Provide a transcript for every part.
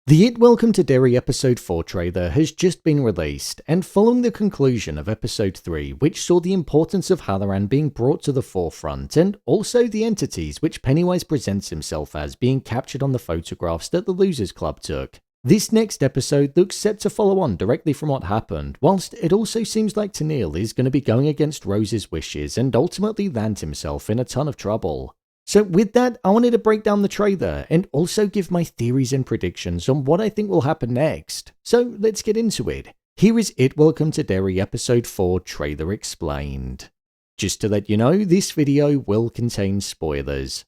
The It Welcome To Derry Episode 4 trailer has just been released, and following the conclusion of Episode 3, which saw the importance of Hallorann being brought to the forefront, and also the entities which Pennywise presents himself as being captured on the photographs that the Losers Club took, this next episode looks set to follow on directly from what happened, whilst it also seems like Tennille is going to be going against Rose's wishes and ultimately land himself in a ton of trouble. So with that, I wanted to break down the trailer and also give my theories and predictions on what I think will happen next. So let's get into it. Here is It Welcome To Derry Episode 4 Trailer Explained. Just to let you know, this video will contain spoilers.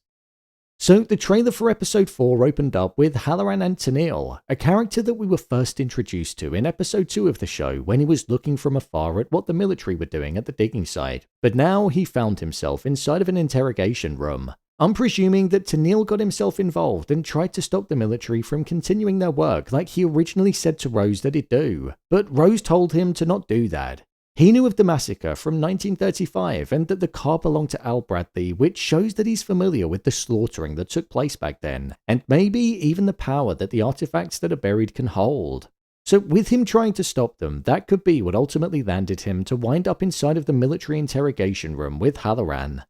So the trailer for Episode 4 opened up with Hallorann and Tennille, a character that we were first introduced to in Episode 2 of the show when he was looking from afar at what the military were doing at the digging site, but now he found himself inside of an interrogation room. I'm presuming that Tennille got himself involved and tried to stop the military from continuing their work like he originally said to Rose that he'd do, but Rose told him to not do that. He knew of the massacre from 1935 and that the car belonged to Al Bradley, which shows that he's familiar with the slaughtering that took place back then, and maybe even the power that the artifacts that are buried can hold. So with him trying to stop them, that could be what ultimately landed him to wind up inside of the military interrogation room with Hallorann.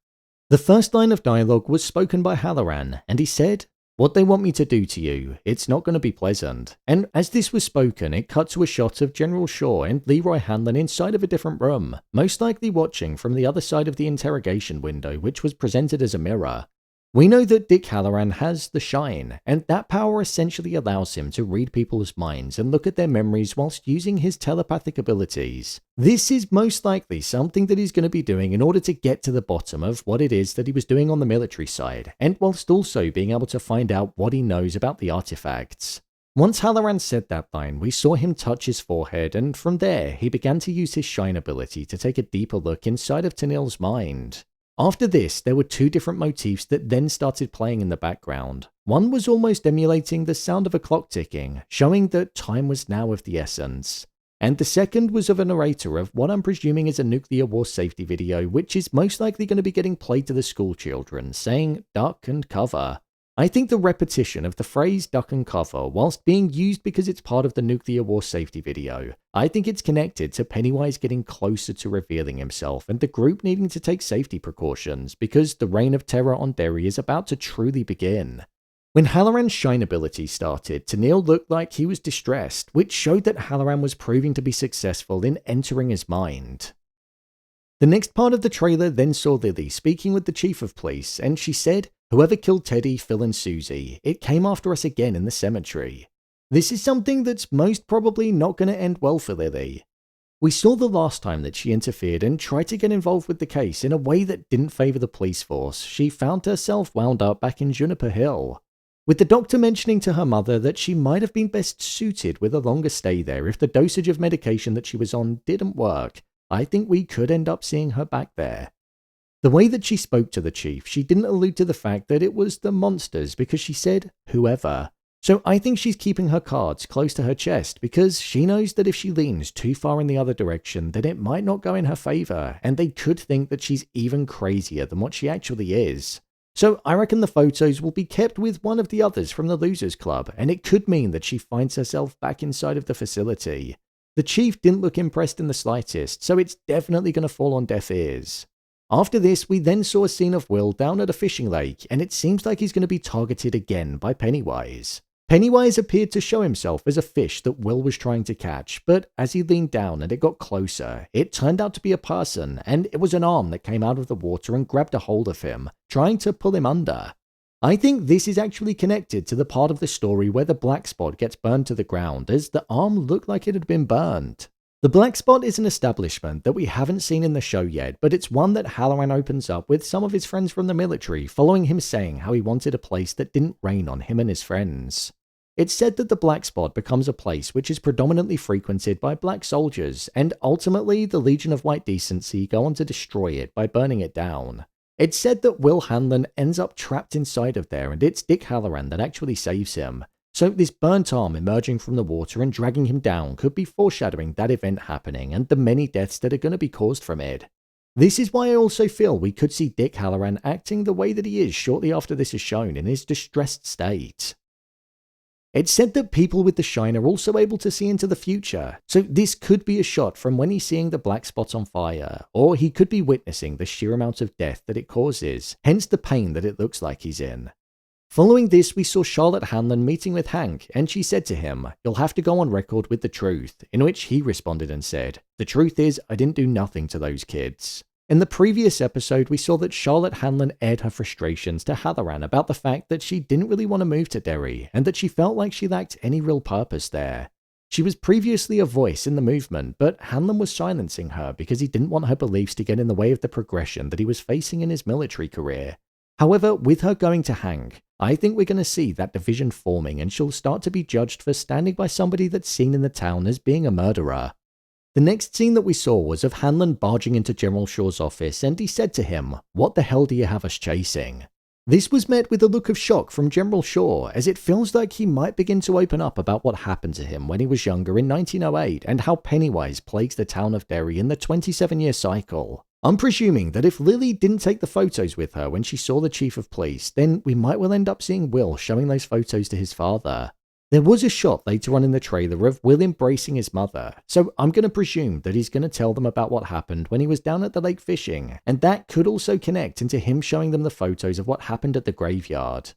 The first line of dialogue was spoken by Hallorann, and he said, "What they want me to do to you, it's not going to be pleasant." And as this was spoken, it cut to a shot of General Shaw and Leroy Hanlon inside of a different room, most likely watching from the other side of the interrogation window, which was presented as a mirror. We know that Dick Hallorann has the Shine, and that power essentially allows him to read people's minds and look at their memories whilst using his telepathic abilities. This is most likely something that he's going to be doing in order to get to the bottom of what it is that he was doing on the military side, and whilst also being able to find out what he knows about the artifacts. Once Hallorann said that line, we saw him touch his forehead, and from there, he began to use his Shine ability to take a deeper look inside of Tennille's mind. After this, there were two different motifs that then started playing in the background. One was almost emulating the sound of a clock ticking, showing that time was now of the essence. And the second was of a narrator of what I'm presuming is a nuclear war safety video, which is most likely going to be getting played to the school children, saying duck and cover. I think the repetition of the phrase duck and cover, whilst being used because it's part of the nuclear war safety video, I think it's connected to Pennywise getting closer to revealing himself and the group needing to take safety precautions because the reign of terror on Derry is about to truly begin. When Hallorann's Shine ability started, Tennille looked like he was distressed, which showed that Hallorann was proving to be successful in entering his mind. The next part of the trailer then saw Lily speaking with the chief of police, and she said, "Whoever killed Teddy, Phil and Susie, it came after us again in the cemetery." This is something that's most probably not going to end well for Lily. We saw the last time that she interfered and tried to get involved with the case in a way that didn't favour the police force. She found herself wound up back in Juniper Hill, with the doctor mentioning to her mother that she might have been best suited with a longer stay there if the dosage of medication that she was on didn't work. I think we could end up seeing her back there. The way that she spoke to the chief, she didn't allude to the fact that it was the monsters because she said, "whoever." So I think she's keeping her cards close to her chest because she knows that if she leans too far in the other direction, then it might not go in her favour, and they could think that she's even crazier than what she actually is. So I reckon the photos will be kept with one of the others from the Losers Club, and it could mean that she finds herself back inside of the facility. The chief didn't look impressed in the slightest, so it's definitely going to fall on deaf ears. After this, we then saw a scene of Will down at a fishing lake, and it seems like he's going to be targeted again by Pennywise. Pennywise appeared to show himself as a fish that Will was trying to catch, but as he leaned down and it got closer, it turned out to be a person, and it was an arm that came out of the water and grabbed a hold of him, trying to pull him under. I think this is actually connected to the part of the story where the black spot gets burned to the ground, as the arm looked like it had been burned. The black spot is an establishment that we haven't seen in the show yet, but it's one that Hallorann opens up with some of his friends from the military, following him saying how he wanted a place that didn't rain on him and his friends. It's said that the black spot becomes a place which is predominantly frequented by black soldiers, and ultimately the Legion of White Decency go on to destroy it by burning it down. It's said that Will Hanlon ends up trapped inside of there, and it's Dick Hallorann that actually saves him. So this burnt arm emerging from the water and dragging him down could be foreshadowing that event happening and the many deaths that are going to be caused from it. This is why I also feel we could see Dick Hallorann acting the way that he is shortly after this is shown in his distressed state. It said that people with the shine are also able to see into the future, so this could be a shot from when he's seeing the black spot on fire, or he could be witnessing the sheer amount of death that it causes, hence the pain that it looks like he's in. Following this, we saw Charlotte Hanlon meeting with Hank, and she said to him, "You'll have to go on record with the truth," in which he responded and said, "The truth is, I didn't do nothing to those kids." In the previous episode, we saw that Charlotte Hanlon aired her frustrations to Hallorann about the fact that she didn't really want to move to Derry, and that she felt like she lacked any real purpose there. She was previously a voice in the movement, but Hanlon was silencing her because he didn't want her beliefs to get in the way of the progression that he was facing in his military career. However, with her going to Hank, I think we're going to see that division forming, and she'll start to be judged for standing by somebody that's seen in the town as being a murderer. The next scene that we saw was of Hanlon barging into General Shaw's office, and he said to him, "What the hell do you have us chasing?" This was met with a look of shock from General Shaw, as it feels like he might begin to open up about what happened to him when he was younger in 1908 and how Pennywise plagues the town of Derry in the 27-year cycle. I'm presuming that if Lily didn't take the photos with her when she saw the chief of police, then we might well end up seeing Will showing those photos to his father. There was a shot later on in the trailer of Will embracing his mother, so I'm going to presume that he's going to tell them about what happened when he was down at the lake fishing, and that could also connect into him showing them the photos of what happened at the graveyard.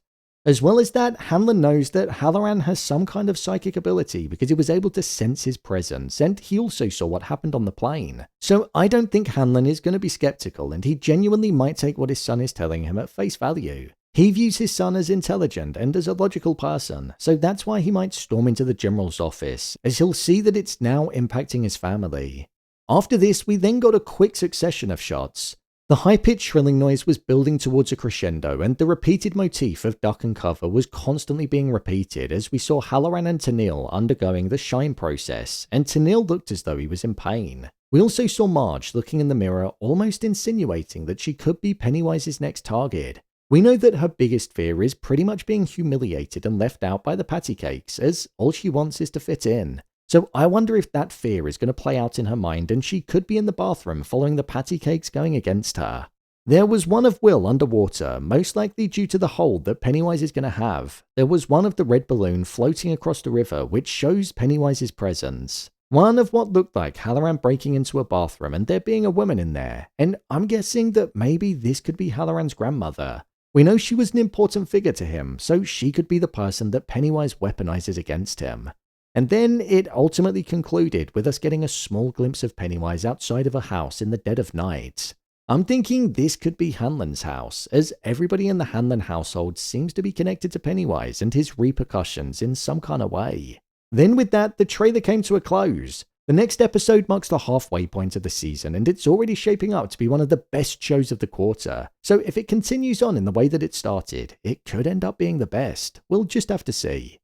As well as that, Hanlon knows that Hallorann has some kind of psychic ability because he was able to sense his presence, and he also saw what happened on the plane. So I don't think Hanlon is going to be skeptical, and he genuinely might take what his son is telling him at face value. He views his son as intelligent and as a logical person, so that's why he might storm into the general's office, as he'll see that it's now impacting his family. After this, we then got a quick succession of shots. The high-pitched shrilling noise was building towards a crescendo, and the repeated motif of duck and cover was constantly being repeated as we saw Hallorann and Tennille undergoing the shine process, and Tennille looked as though he was in pain. We also saw Marge looking in the mirror, almost insinuating that she could be Pennywise's next target. We know that her biggest fear is pretty much being humiliated and left out by the patty cakes, as all she wants is to fit in. So I wonder if that fear is going to play out in her mind, and she could be in the bathroom following the patty cakes going against her. There was one of Will underwater, most likely due to the hold that Pennywise is going to have. There was one of the red balloon floating across the river, which shows Pennywise's presence. One of what looked like Hallorann breaking into a bathroom and there being a woman in there, and I'm guessing that maybe this could be Hallorann's grandmother. We know she was an important figure to him, so she could be the person that Pennywise weaponizes against him. And then it ultimately concluded with us getting a small glimpse of Pennywise outside of a house in the dead of night. I'm thinking this could be Hanlon's house, as everybody in the Hanlon household seems to be connected to Pennywise and his repercussions in some kind of way. Then with that, the trailer came to a close. The next episode marks the halfway point of the season, and it's already shaping up to be one of the best shows of the quarter. So if it continues on in the way that it started, it could end up being the best. We'll just have to see.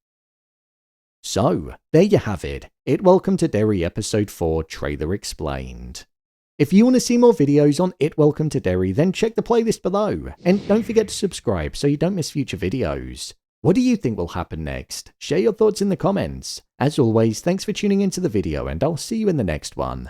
So, there you have it. It Welcome to Derry Episode 4 Trailer Explained. If you want to see more videos on It Welcome to Derry, then check the playlist below, and don't forget to subscribe so you don't miss future videos. What do you think will happen next? Share your thoughts in the comments. As always, thanks for tuning into the video, and I'll see you in the next one.